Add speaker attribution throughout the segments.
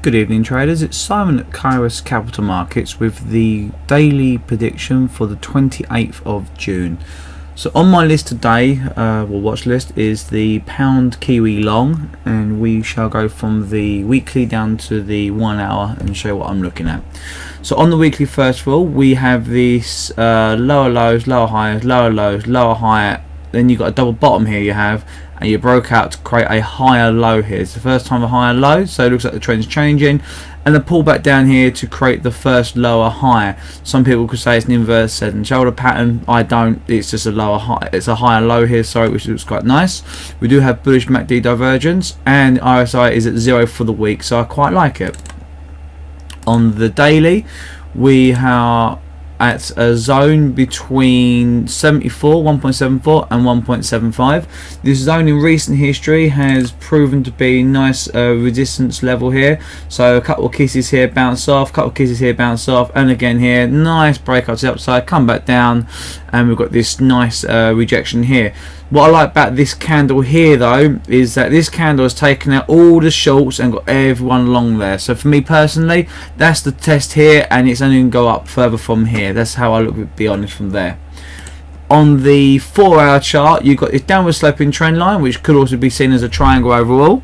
Speaker 1: Good evening traders, it's Simon at Kairos Capital Markets with the daily prediction for the 28th of June. So on my list today, watch list, is the pound Kiwi long, and we shall go from the weekly down to the 1 hour and show what I'm looking at. So on the weekly, first of all, we have this lower lows, lower highs, lower lows, lower high. Then you've got a double bottom here you have, and you broke out to create a higher low here. It's the first time a higher low, so it looks like the trend's changing, and the pullback down here to create the first lower high. Some people could say it's an inverse head and shoulder pattern. I don't. It's just a lower high. It's a higher low here, sorry, which looks quite nice. We do have bullish MACD divergence, and RSI is at 0 for the week, so I quite like it. On the daily, we are at a zone between 1.74 and 1.75. This zone in recent history has proven to be nice resistance level here. So a couple of kisses here, bounce off, couple of kisses here, bounce off, and again here, nice breakout to the upside, come back down, and we've got this nice rejection here. What I like about this candle here though is that this candle has taken out all the shorts and got everyone along there. So for me personally, that's the test here, and it's only going to go up further from here. That's how I look, to be honest, from there. On the 4 hour chart, you've got this downward sloping trend line, which could also be seen as a triangle overall.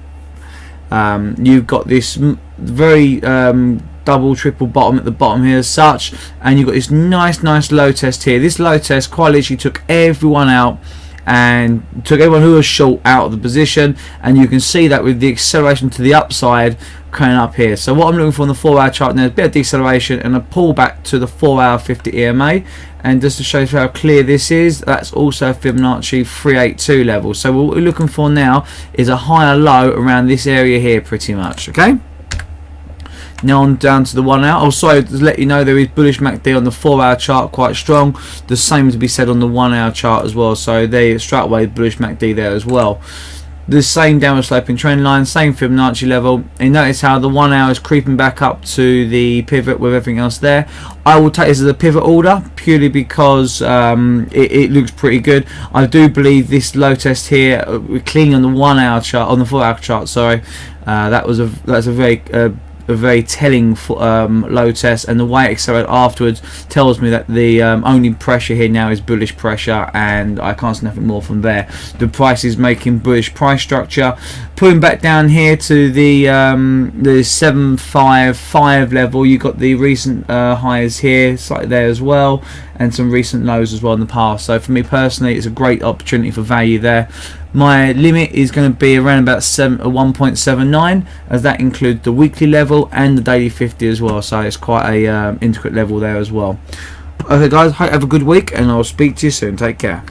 Speaker 1: You've got this very double triple bottom at the bottom here as such, and you've got this nice low test here. This low test quite literally took everyone out and took everyone who was short out of the position, and you can see that with the acceleration to the upside coming up here. So what I'm looking for on the 4 hour chart now is a bit of deceleration and a pullback to the 4 hour 50 EMA. And just to show you how clear this is, that's also Fibonacci 382 level. So what we're looking for now is a higher low around this area here pretty much, okay? Now on down to the 1 hour. Oh, sorry, to let you know, there is bullish MACD on the 4 hour chart, quite strong. The same to be said on the 1 hour chart as well. So there, straight away, bullish MACD there as well. The same downward sloping trend line, same Fibonacci level. And notice how the 1 hour is creeping back up to the pivot with everything else there. I will take this as a pivot order purely because it looks pretty good. I do believe this low test here, cleaning on the 1 hour chart, on the 4 hour chart, sorry, that's a very telling low test, and the way it accelerated afterwards tells me that the only pressure here now is bullish pressure, and I can't see nothing more from there. The price is making bullish price structure, pulling back down here to the 755 level. You got the recent highs here, slightly there as well, and some recent lows as well in the past. So for me personally, it's a great opportunity for value there. My limit is going to be around about 1.79, as that includes the weekly level and the daily 50 as well. So it's quite a intricate level there as well. Okay guys, hope you have a good week, and I'll speak to you soon. Take care.